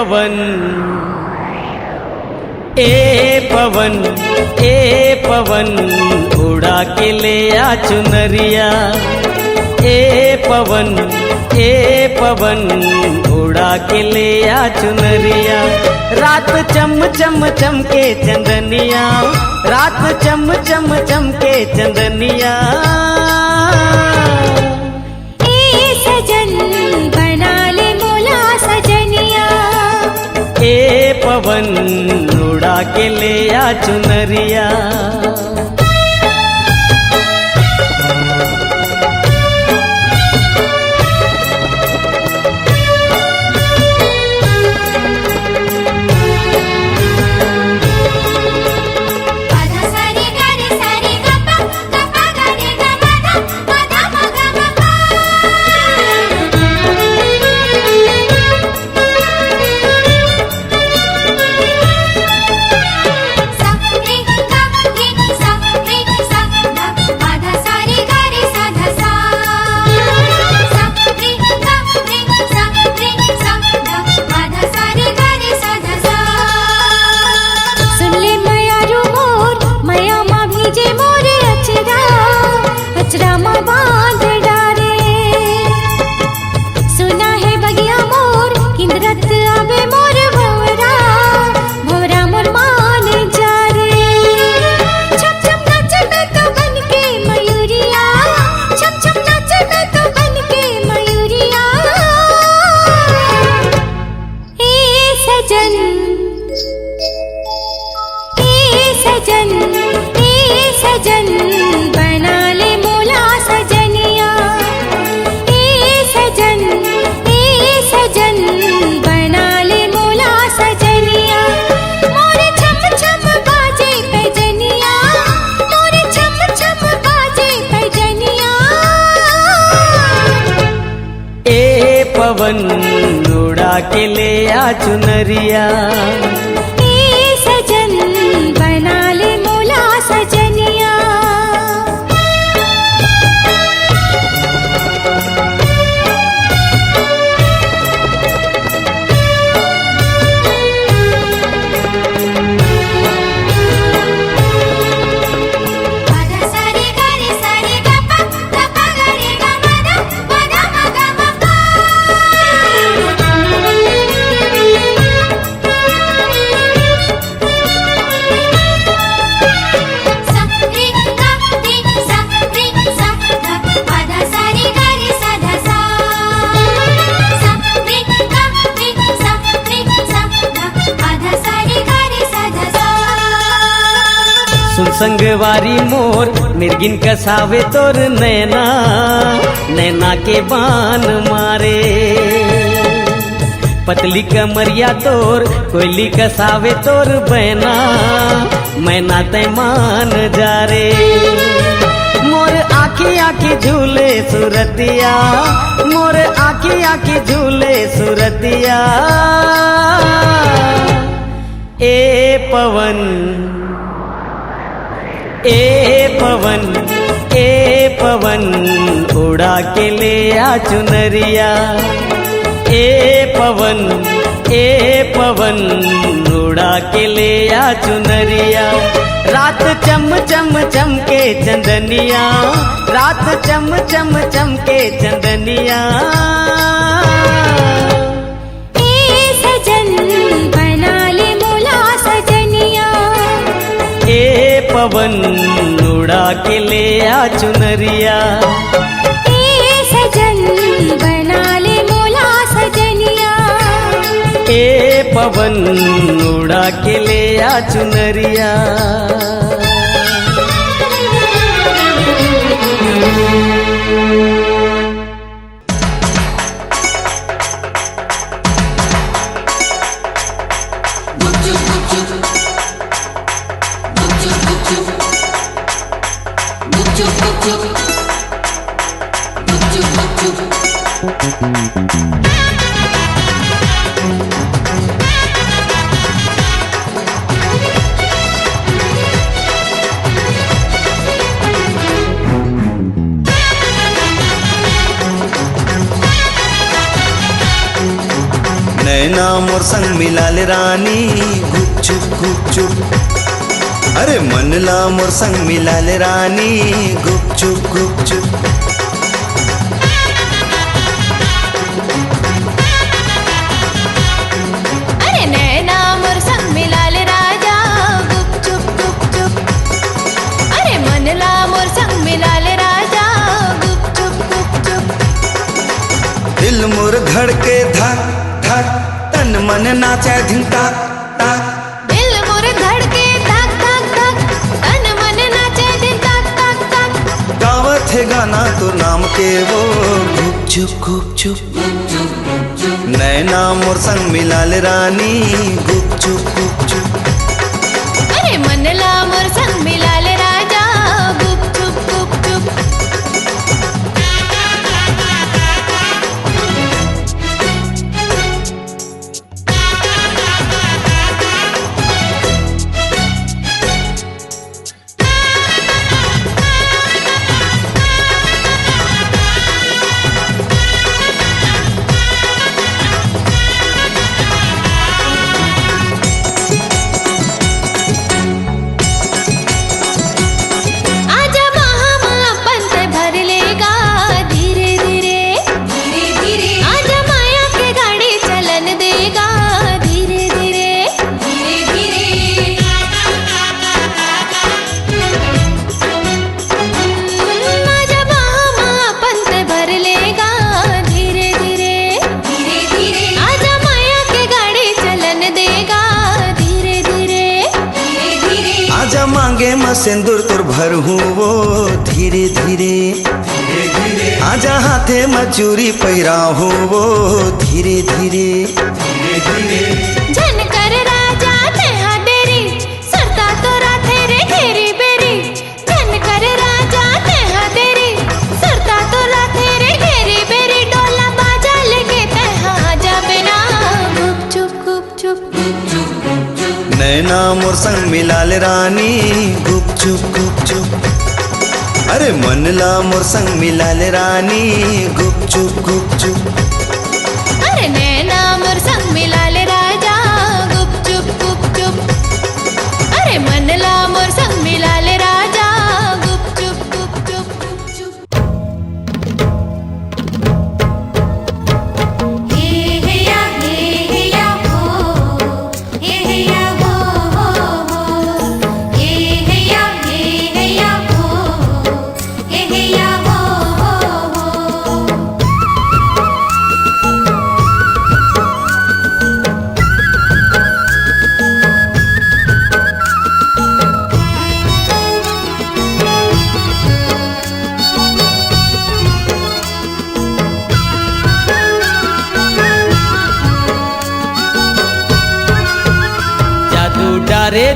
पवन ए पवन उड़ा के ले आ चुनरिया। पवन उड़ा के ले आ चुनरिया। रात चम चम चमके चंदनिया, रात चम चम चमके चंदनिया। सजन बना ले मोला सजनिया। पवन उड़ा के ले आ चुनरिया। सजन बना ले मोला सजनिया। सजन बना ले मोला सजनिया। मोरे छम छम बाजे पैजनिया, मोरे छम छम बाजे पैजनिया। पवन उड़ा के ले आ चुनरिया। सजन बना ले मोला सजनिया। सुन संगवारी मोर मिर्गिन कसावे तोर नैना, नैना के बान मारे। पतली कमरिया तोर कोयली कसावे तोर बैना, मैना तय मान जा रे। मोर आखी आखी झूले सुरतिया, मोर आखी आखी झूले सुरतिया। पवन पवन उड़ा के ले आ चुनरिया। पवन उड़ा के ले आ चुनरिया। रात चम चम चमके चंदनिया, रात चम चम चमके चंदनिया। सजन बना ले मोला सजनिया। पवन उड़ा के ले आ चुनरिया। सजन बना ले मोला सजनिया। पवन उड़ा के ले आ चुनरिया। नैना मोर संग मिलाल रानी गुप चुप। अरे मनला मोर संग मिलाल रानी गुप चुप। अरे नैना मोर संग मिलाल राजा गुप चुप। अरे मनला मोर संग मिलाल राजा गुप चुप। दिल मोर धड़के धक धक, तन मन नाचे धिन ताक ताक। दिल मोर धड़के धक धक धक, तन मन नाचे दिन तक तक तक। गावत है गाना तो नाम के वो गुप चुप। नैना मोर संग मिलाल रानी गुप चुप। अरे मनला मोर संग मिलाल राजा गुप चुप। मांगे मैं सिंदूर तुर भर हूँ वो धीरे धीरे। आजा हाथे में चूरी पैरा हूँ वो धीरे धीरे। जन कर राजा तेहा देरी, सरता तो राथे रे घेरी बेरी। जन कर राजा तेहा देरी, सरता तो राथे रे घेरी बेरी। डोला बाजा लेके तेहा आजा बिना गुप चुप। नैना मोर संग मिलाल रानी गुप चुप। अरे मनला मोर संग मिलाल रानी गुप चुप। अरे नैना मोर संग मिलाल राजा गुप चुप। अरे मनला मोर संग मिलाल राजा गुप चुप। हे या हो, हे या हो, हे या हो, हे या हो।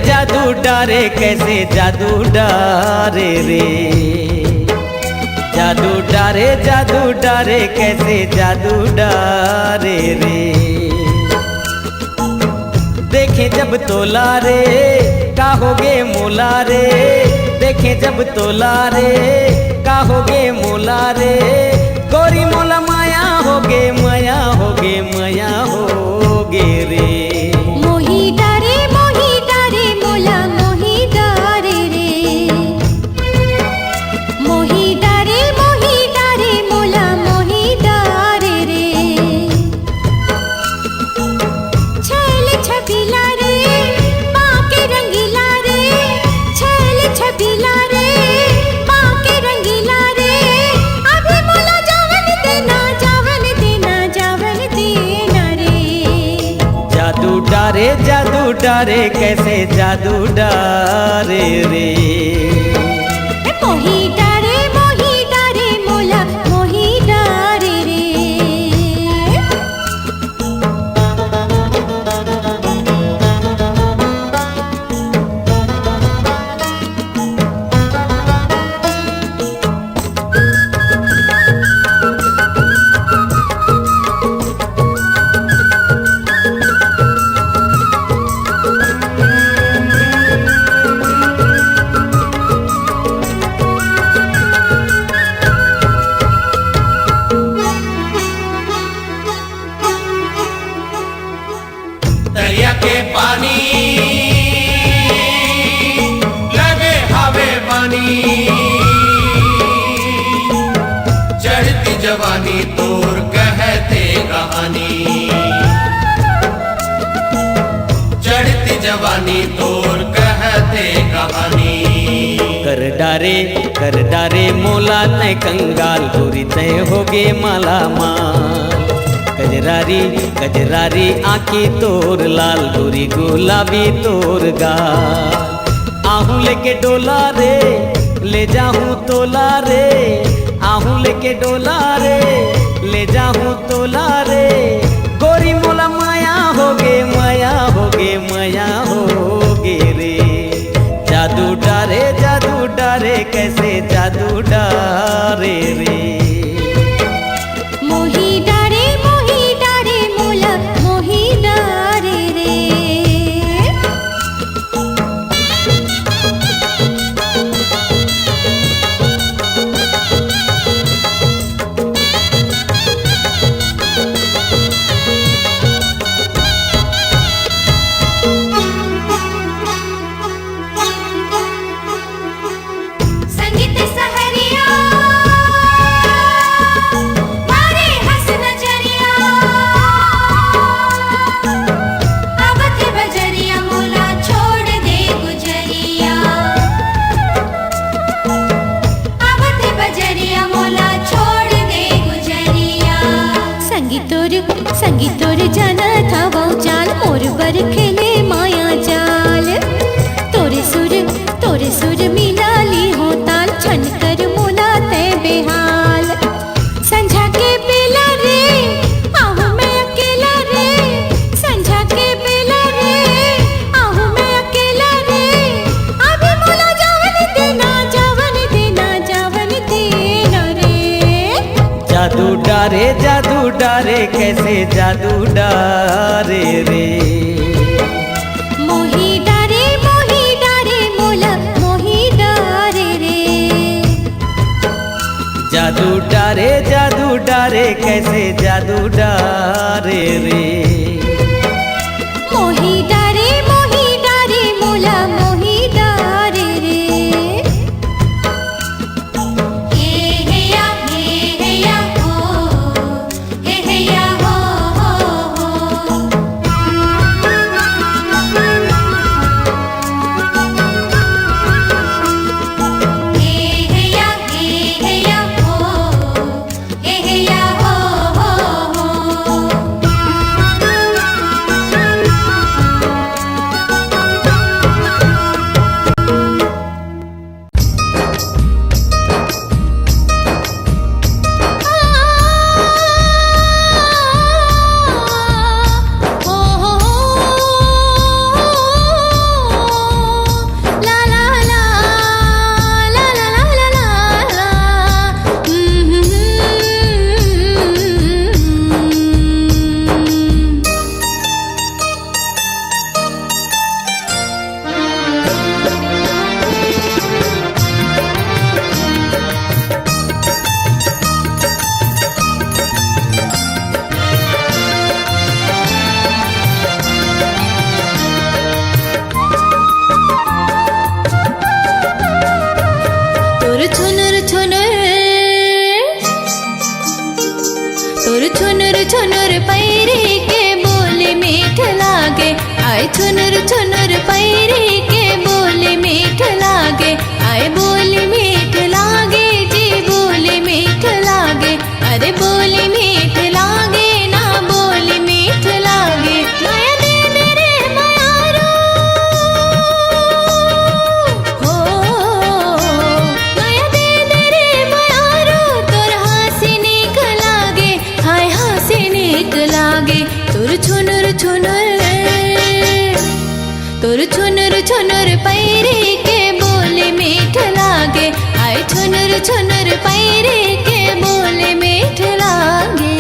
जादू डारे कैसे जादू डारे रे। जादू डारे कैसे जादू डारे रे। देखे जब तोला रे का होगे मोला रे। देखे जब तोला रे का होगे मोला रे। गोरी मोला माया होगे रे। मोही डारे मोला मोही डारे रे। मोही डारे मोला मोही डारे रे। छैल छबीला रे बाके रंगीला रे। छैल छबीला रे बाके रंगीला रे। अभी मोला जावन देना रे। जादू डारे कैसे जादू डारे रे। मोही डारे मोला मोही डारे रे। जवानी तोर कहते कहानी। कर डारे मोला तय कंगाल गोरी तय होगे माला माल। कजरारी कजरारी आँखी तोर लाल गोरी गुलाबी तोर गाल। आहूँ लेके डोला रे ले जाहूँ तोला रे, आहूँ लेके डोला रे ले जाहूँ तोला रे। गोरी मोला माया होगे माया होगे माया होगे रे। जादू डारे कैसे जादू डारे रे। मोही डारे मोला मोही डारे रे। संगीत सहरिया मारे हंस नजरिया, आवत बजरिया मोला छोड़ दे गुजरिया, आवत बजरिया मोला छोड़ दे गुजरिया। संगीतोर जाना था वो चाल मोर बर खेले माया जाल। तोरे सुर मिला ली हो ताल छन कर मोला ते बेहाल। संझा के बेला रे आहूँ मैं अकेला रे, संझा के बेला रे आहूँ मैं अकेला रे। अभी मोला जावन देना रे। जादू डारे कैसे जादू डारे रे। मोही डारे मोला मोही डारे रे। जादू डारे कैसे जादू डारे रे। मोही डारे मोला मोही डारे रे। हे या हो, हे या हो हे या हो, हे या हो। छुनुर पैरी के बोले मीठ लागे, आए छुनुर पैरी के बोले मीठ लागे, आए बोले मीठ लागे जी बोले मीठ लागे। अरे बोले मीठ लागे ना बोले मीठ लागे। माया दे दे रे मायारो हो, माया दे दे रे मायारो। तोर हासी नीक लागे, हाय हासी नीक लागे। तोर छुनुर पैरी के बोले मीठ लागे, आए छुनुर पैरी के बोले मीठ लागे।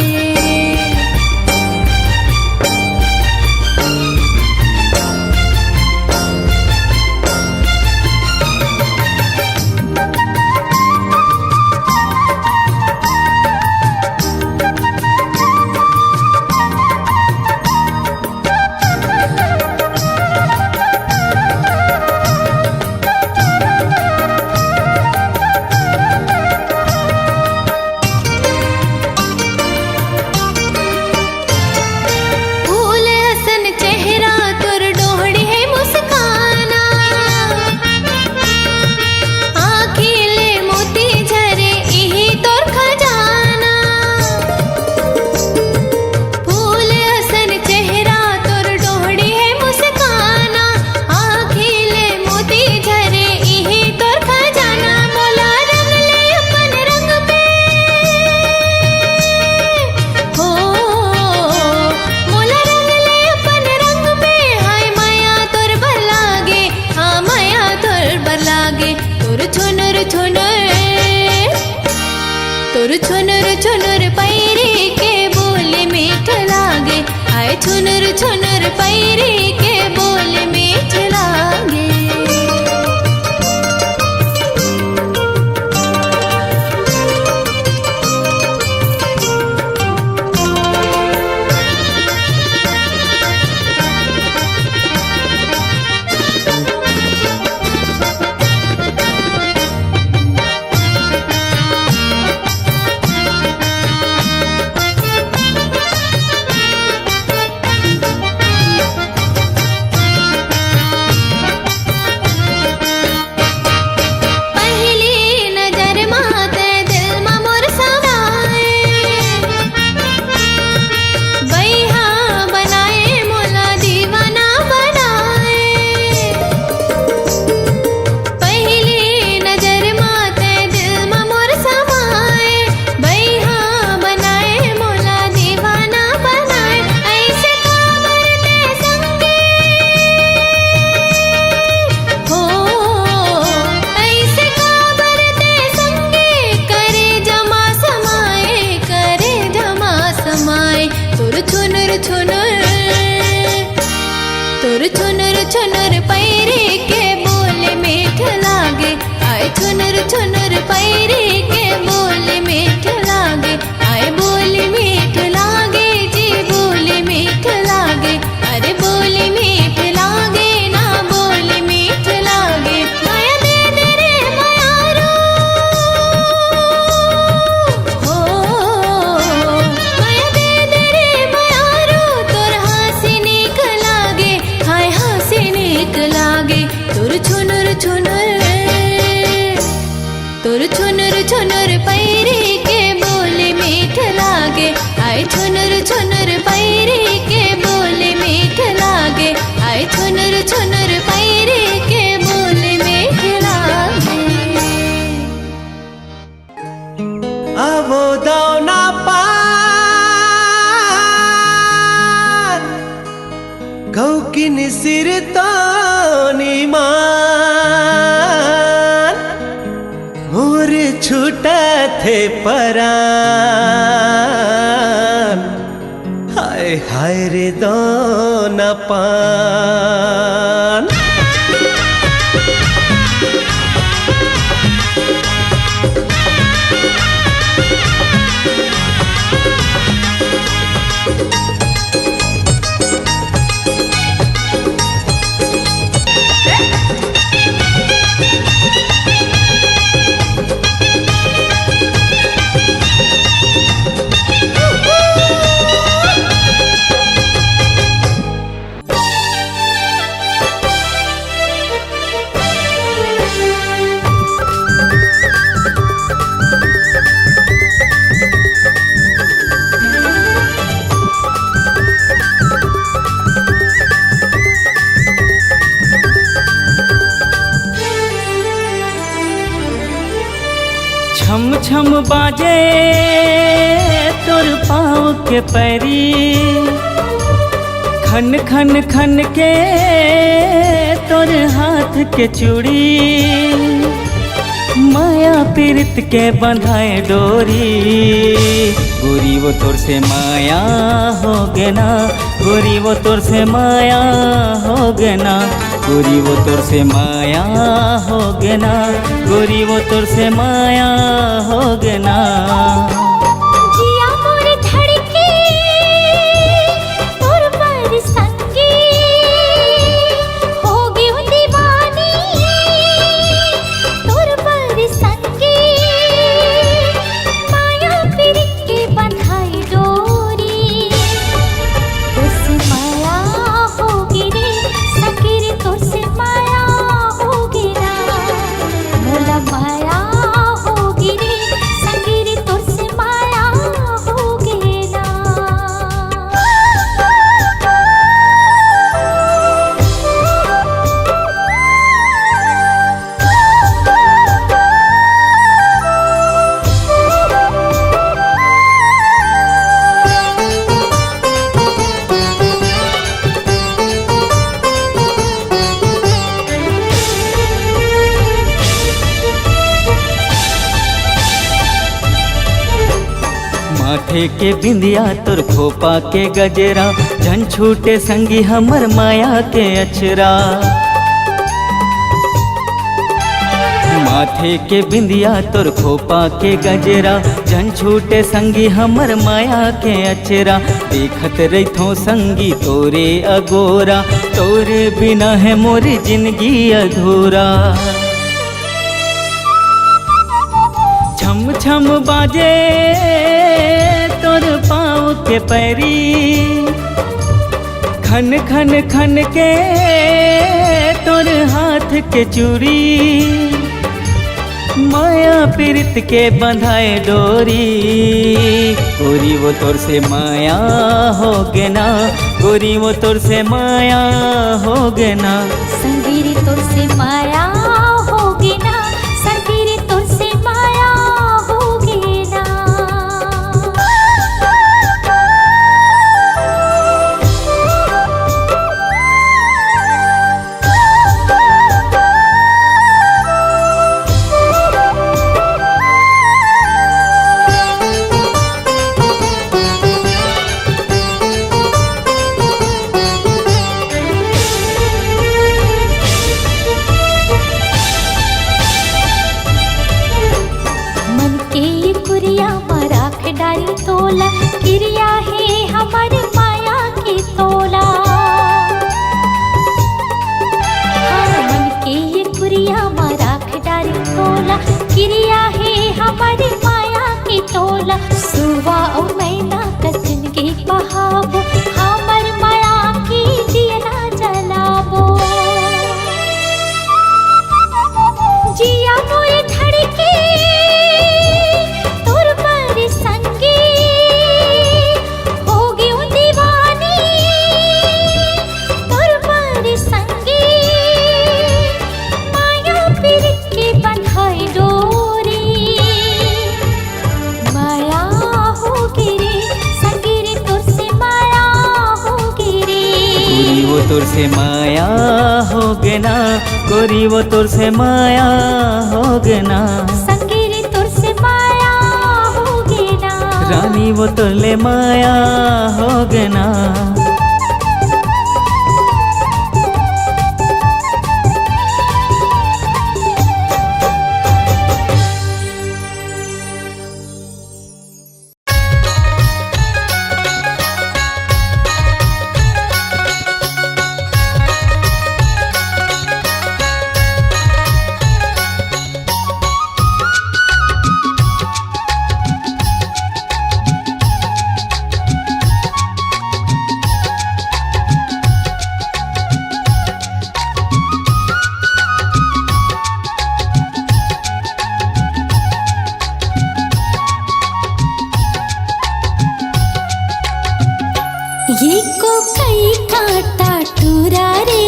परान हाय हाय रे दोना पान छम छम बाजे तोर पाँव के पैरी खन खन खन के तोर हाथ के चूड़ी माया पीरित के बंधाए डोरी गोरी वो तोर से माया हो गे ना गोरी वो तोर से माया हो गे ना गोरी वो तोर से माया हो गे ना गोरी वो तोर से माया हो गे ना जिया मोर धड़के तोर पर संगी हो गई हूँ दीवानी तोर पर संगी माया पीरित के बंधाई डोरी तुझसे माया होगी रे संगी रे तुझसे माया होगी ना मोला माया होगी रे संगी रे तुझसे माया होगी ना माथे के बिंदिया तोर खोपा के गजरा झन छूटे संगी हमर माया के अचरा माथे के बिंदिया तोर खोपा के गजरा झन छूटे संगी हमर माया के अचरा देखत रहिथो संगी तोरे अगोरा तोरे बिना है मोरी जिंदगी अधूरा छम छम बाजे तोर पाँव के पैरी खन खन खन के तोर हाथ के चूड़ी माया पीरित के बंधाए डोरी गोरी वो तोर से माया हो गे ना गोरी वो तोर से माया हो गे ना संगी रे तुझसे माया होगी ना संगी रे तुझसे माया होगी ना मन के ये कुरिया मराख डारी तोला क्रिया है हमारी माया की तोला हाँ, मन के ये कुरिया मराख डारी तोला क्रिया है हमारी माया की तोला सुवा और मैना कसन के बहाबो हमर माया की दिया ना जलाबो जिया मोर धड़के तोर पर संगी हो गई हूँ दीवानी तोर पर संगी माया पीरित के बंधाई डोरी माया होगी रे संगी रे तुझसे माया होगी रे गोरी वो तोर से माया हो गे ना गोरी वो तोर से माया हो गे ना संगी रे तुझसे माया रानी वो तोले माया हो गना। ये को कई काटा टूरा रे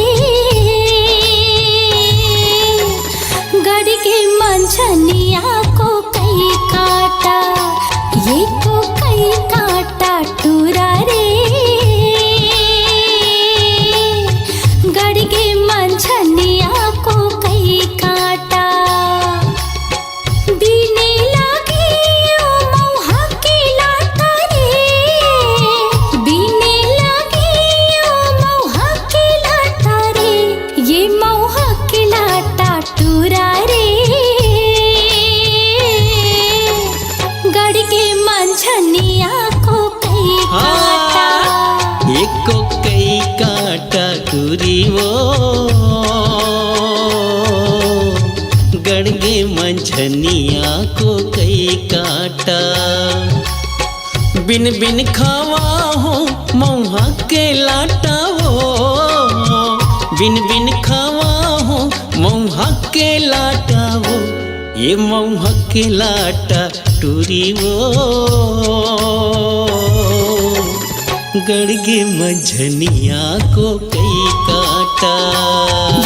गड़ के मंझनिया को कई काटा। ये को कई काटा टूरा रे गड़ के मंझनिया को कई काटा। बीने लागे ओ मौहा के लाटा रे बीने लागे ओ मौहा के लाटा रे। ये मौहा के लाटा टूरा रे गड़ के मंझनिया को कई काटा। एक को कई काटा टूरी वो गड़गे मंझनिया को कई काटा। बिन बिन खावा हो मौहा के लाटा वो बिन बिन खावा हो मौहा के लाटा वो। ये मौहा के लाटा टूरी वो गड़गे मंझनिया को कई काटा।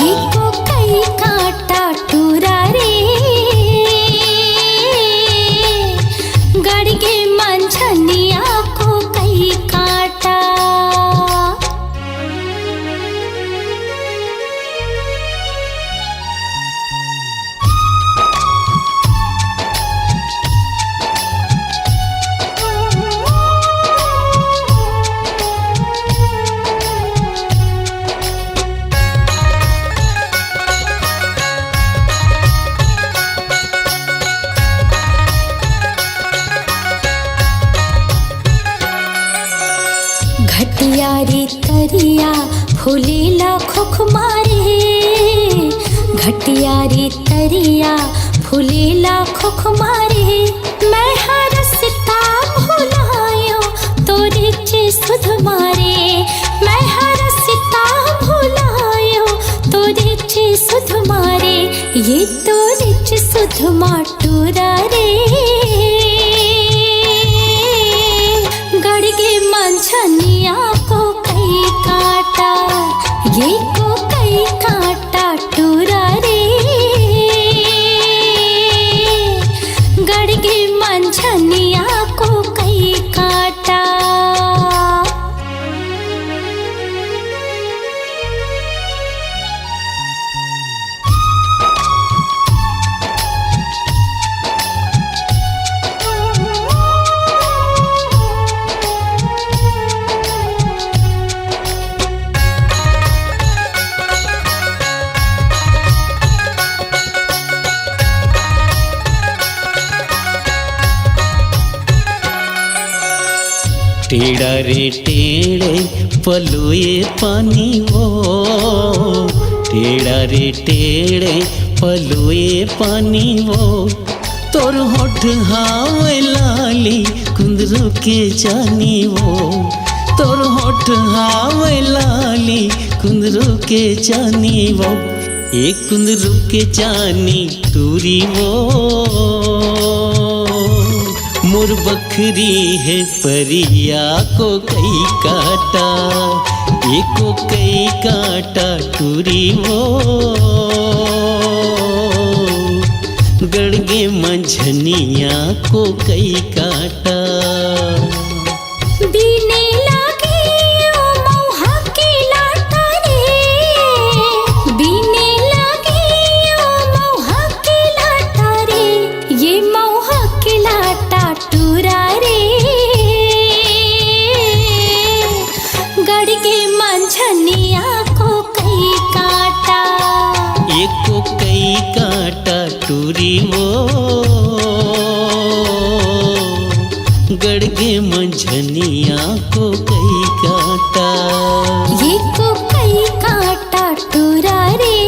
ये को कई काटा टूरा रे गड़ के मंझनिया को कई काटा। घटिया रे तरिया फूलेला खोख मारे घटिया रे तरिया फूलेला खोख मारे। मैं हरसता भुलायो तोरे चे सुध मारे। मैं हरसता भुलायो तोरे चे सुध मारे। ये तोरे चे सुध माटूरा रे गड़ के मंझनिया को कई काटा। ये को कई काटा टूरा रे गड़ के मंझनिया को कई काटा। टेढ़ा रे टेढ़े पलोए पानी वो टेढ़ा रे टेढ़े पलोए पानी वो। तोर होठ हावे लाली कुंदरू के जानी वो तोर होठ हावे लाली कुंदरू के जानी वो। एक कुंदरू के जानी टूरी वो मोर बखरी है परिया को कई काटा। एको कई काटा टूरी वो गड़गे मंझनिया को कई काटा। बीने लागे ओ मौहा के लाटा रे बीने लागे ओ मौहा के लाटा रे। ये मौहा के लाटा टूरा रे एको कई कांटा टूरी वो गड़गे मंझनिया को कई कांटा। ये को कई कांटा टूरा रे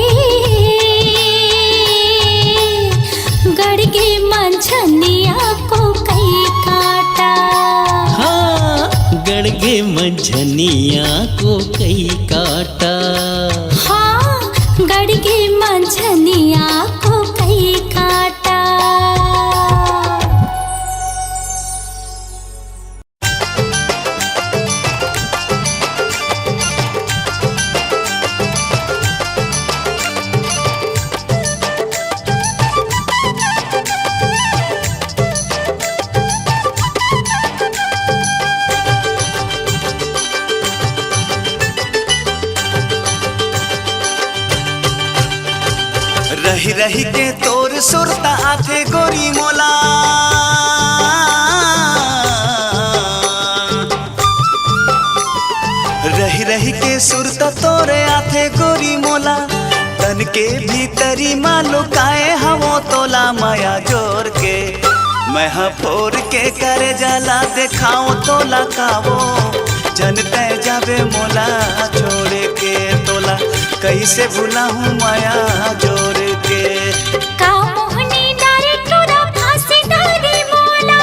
गड़गे मंझनिया को कई कांटा। हाँ गड़गे मंझनिया को कई कांटा। हाँ गड़गे मंझनिया को कई कांटा। रही रही के तोर सुरता आथे गोरी मोला। रही रही के सुरता तोरे आथे गोरी मोला। तन के भीतरी मालू काए हवो तोला माया जोर के। मैं फोर के करे जाला देखाओ तोला कावो। जनते जावे मोला छोड़ के तोला कैसे भूला हूँ माया जोर के। का मोहनी डारे टूरा फांसी डारे मोला।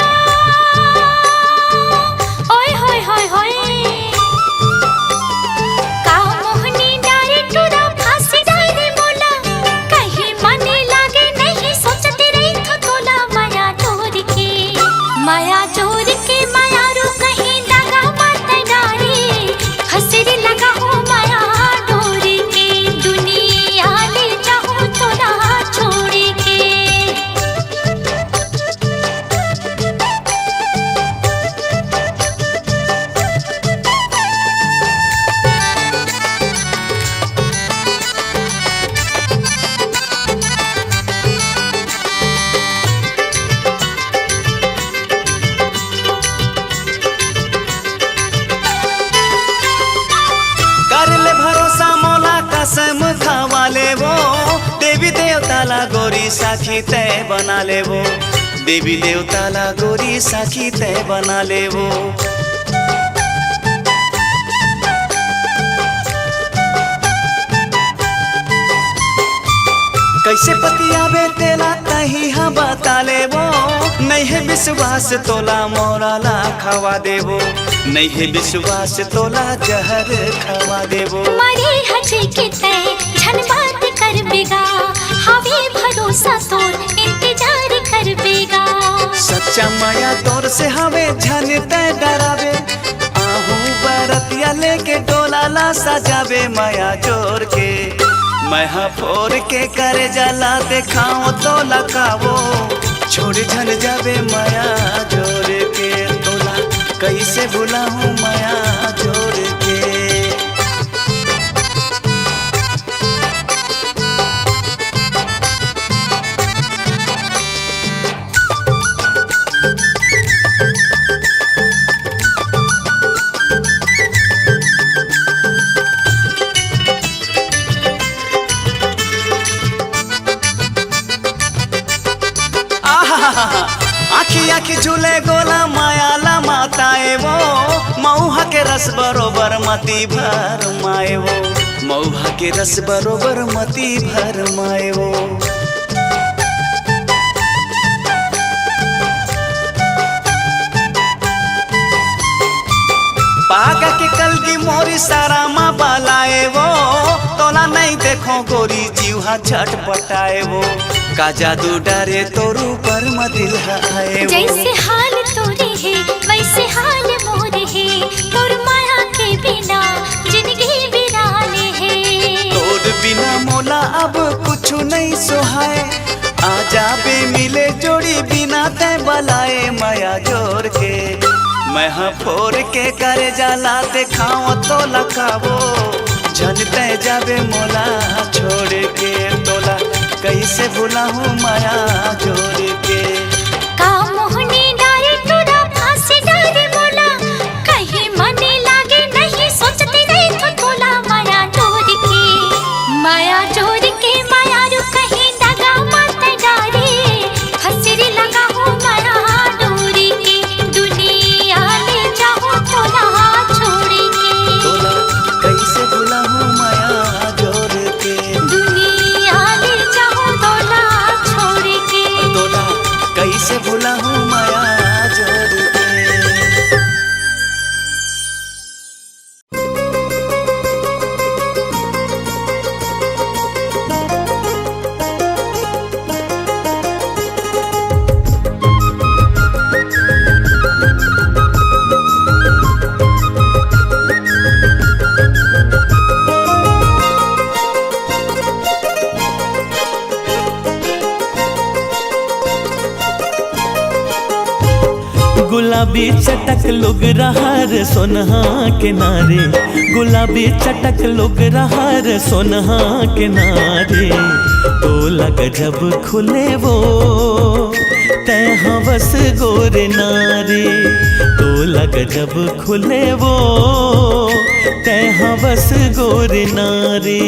ओए होए होए होए। का मोहनी डारे टूरा फांसी डारे मोला। कहीं मने लागे नहीं सोचती रही तो तोला माया जोर के। माया जोर के माया रू कहीं लगा मत डारे। हंसरी लगा हो माया डोर के। दुनिया ले जाऊं तोला छोड़ के। कर ले भरोसा मोला कसम खावा ले वो। देवी देवताला गोरी साखी तय बना ले वो। देवी देवताला गोरी साखी तय बना ले वो। कैसे पतियावे तेला तही हम बता ले वो। नहीं है विश्वास तोला मोरा ला खवा देवो। नहीं है विश्वास तोला जहर खवा देवो। मारे हजे के तय झन बात कर बेगा। हवे भरोसा तोर इंतजार कर बेगा। सच्चा माया तोर से हवे झन तय डरावे। आहू बरतिया लेके डोला ला सजावे माया जोर के। मैं फोर के करे जाला देखाओ तो लकावो। छोड़ झन जावे माया जोर के तोला कैसे भूला हूँ माया जोर के। आखी आखी झूले गोला माया ला माताए वो। मऊहा के रस बरोबर मती भर माए वो। मऊहा के रस बरोबर मती भर माए वो। पागा के कलगी मोरी सारा माँ बलाए वो। तोला नहीं देखो गोरी जीवा छटपटाए वो। का जादू डरे तोरू पर मदिल आए वो। जैसे हाल तोरे है वैसे हाल मोरे है। तोर माया के बिना जिंदगी बिराले है। तोर बिना मोला अब कुछ नहीं सोहाए। आजा बे मिले जोड़ी बिना ते बलाए माया जोर के। मैं फोर के करे जाला देखाओ तो लकावो। झनते जावे मोला छोड़ के तोला कैसे भूला हूँ माया जोर के। का मोहनी डारे टूरा फांसी डारे मोला। कहीं मने लागे नहीं सोचती रही तो तोला माया जोर के। माया चोर के मायारू कहीं दगा मत डारे हसरी लगा हो माया डोरी के दुनिया ले जाओ तोला छोड़ के तोला कैसे भुला हूँ माया जोर के दुनिया ले जाओ तोला छोड़ के तोला कैसे भुला हूँ माया जोर के। गुलाबी चटक लुग रहार सोनहा किनारे, गुलाबी चटक लुग रहार सोनहा किनारे। तो लग जब खुले वो तय हवस गोरे नारे, तो लग जब खुले वो तय हवस गोरे नारे।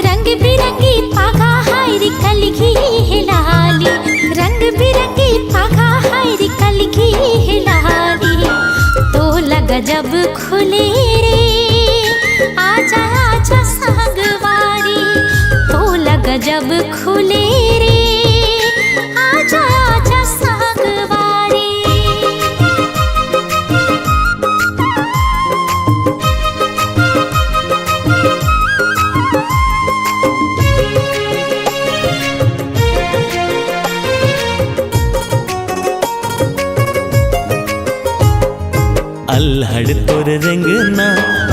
रंग बिरंगी पागा हायरी कलगी हिलाली रंग बिरंगी पागा हायरी कलगी हिलाली। तो लगा जब खुले रे आजा आजा सागवारी। तो लगा जब खुले रे आजा आजा सागवारी। अल्हड़ तोर रेंगना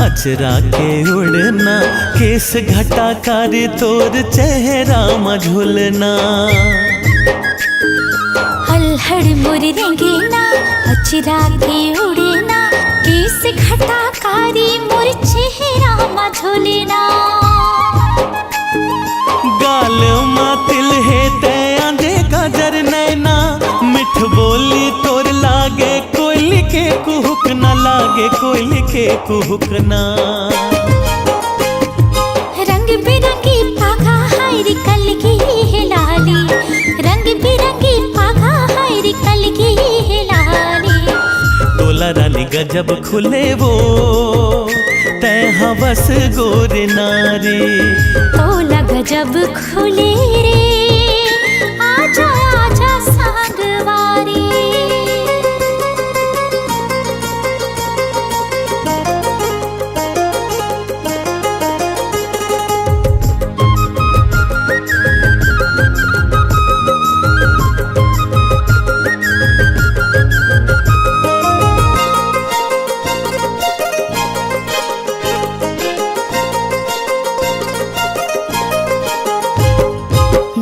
अचरा के उड़ना, केस घटा कार तोर चेहरा मझुलना। अल्हड़ मोर रेंगना अचरा के उड़ना, केस घटा कारी मोर चेहरा मझुलना। गाल मातिल है तैयारे गाजर नैना, मिठ बोली तोर लागे कोयल के कुहुक न लागे कोयल के कुहुक ना। रंग बिरंगी पागा हायरी कलगी हिलाली रंग बिरंगी पागा हायरी कलगी हिलाली। तोला रानी गजब खुले वो तय हवस गोरे नारे। तो लग जब खुले रे आजा आजा सागवारी।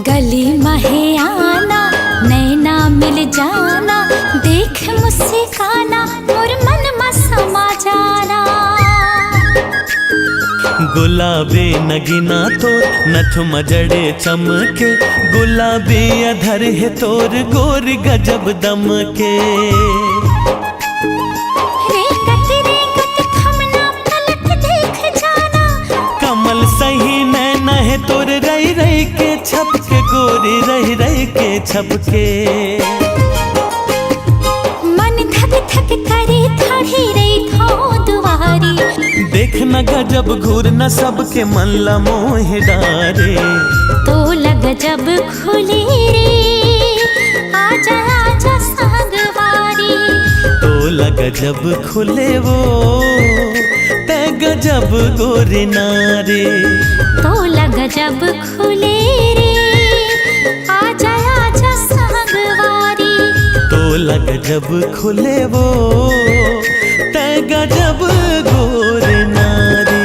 गली में आना नैना मिल जाना, देख मुझसे काना मोर मन में समा जाना। गुलाबी नगीना तोर नथ मजड़े चमके, गुलाबी अधर है तोर गोर गजब दम के। रेंगत रेंगत थमना पलट देख जाना, कमल सही नैना है तोर रही रही के छपके गोरी रही रही के छपके। मन धक धक करे थड़ी रही थो दुआरी। देखना गजब घूर न सबके मन ला मोह डारे। तो लग जब खुले रे आजा आजा सागवारी। तो लग जब खुले वो तय गजब गोरे नारे। तो लग जब खुले रे आजा आजा सागवारी। तो लग जब खुले वो तय गजब गोरे नारे।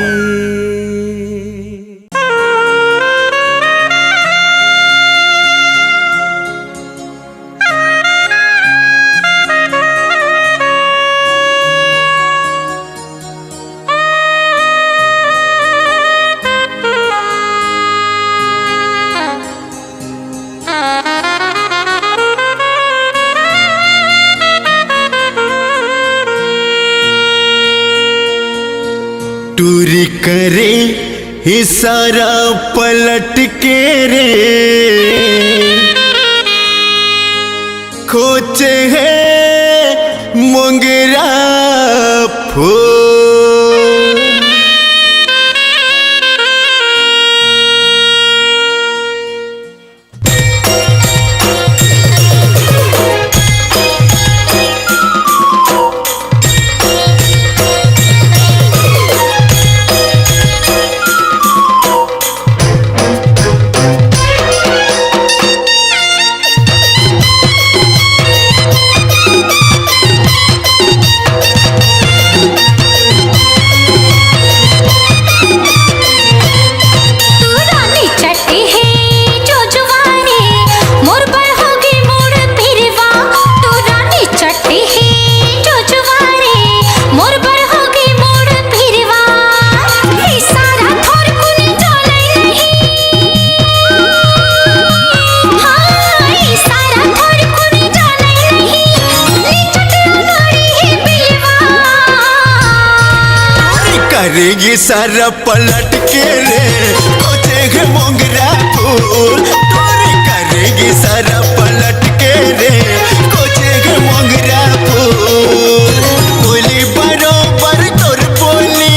टूरी करे इशारा पलट के रे खोचे है मोंगरा फूल। करेगी सारा पलट के रे खोजे है मोंगरा फूल। तोरी करेगी सारा पलट के रे खोजे है मोंगरा फूल। बोली बरोबर तोर बोली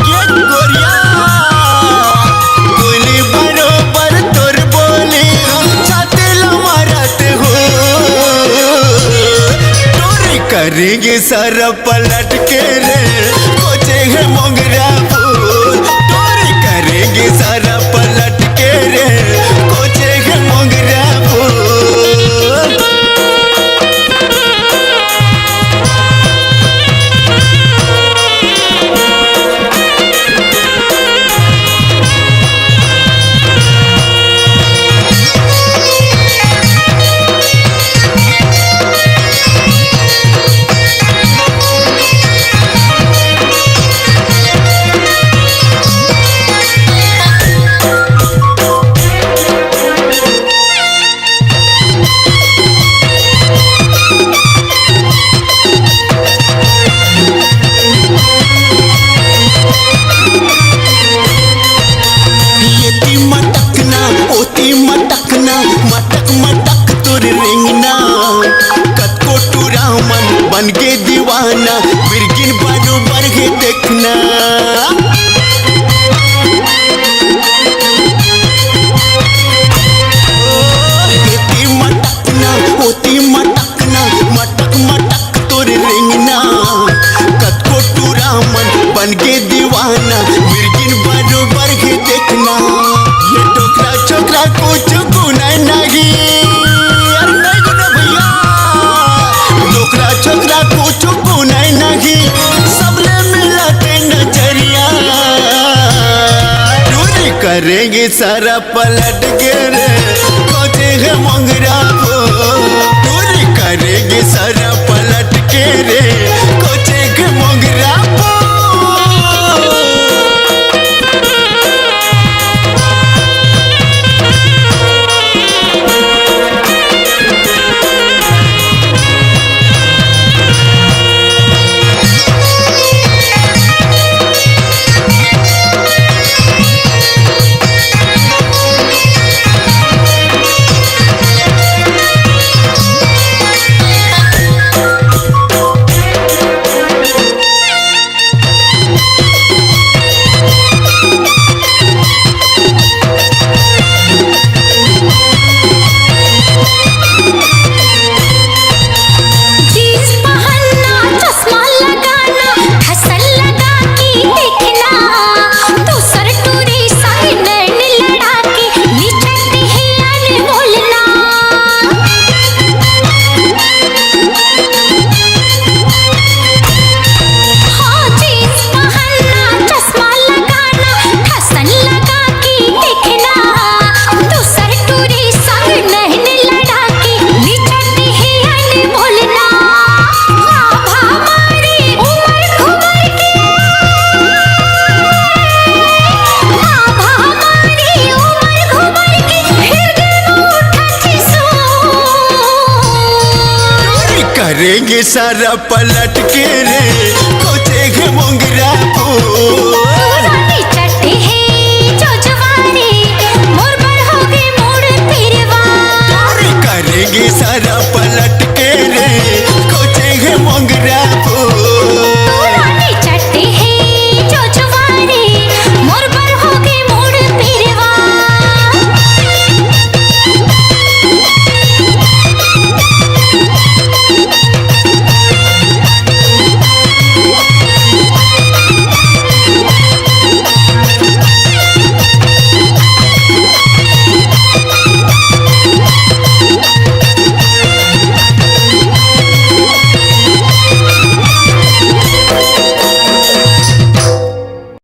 ये गोरिया बोली बरोबर तोर बोली छाते लमारते हो। तोरी करेगी सारा पलट के रे है मोंगरा फूल। तोरी करेगी सारा पलट के रे खोजे है मोंगरा फूल। मटक मटक तुर रिंगना कतको टूरा मन बन के दीवाना बिरगिन बरोबर है देखना। होती मटकना मटक मटक तुर रिंगना कतको टूरा मन बन के दीवाना बिरगिन बरोबर है देखना। ये टोकरा छोकरा कुछ गुना नहीं यार नहीं गुना भैया। टोकरा छोकरा कुछ गुना नहीं सबले मिलाते नजरिया। चोरी करेंगे सारा पलट के रे खोजे है मोंगरा फूल। चोरी करेंगे सारा पलट के रे खोजे है मोंगरा फूल। करेंगे सारा पलट के रे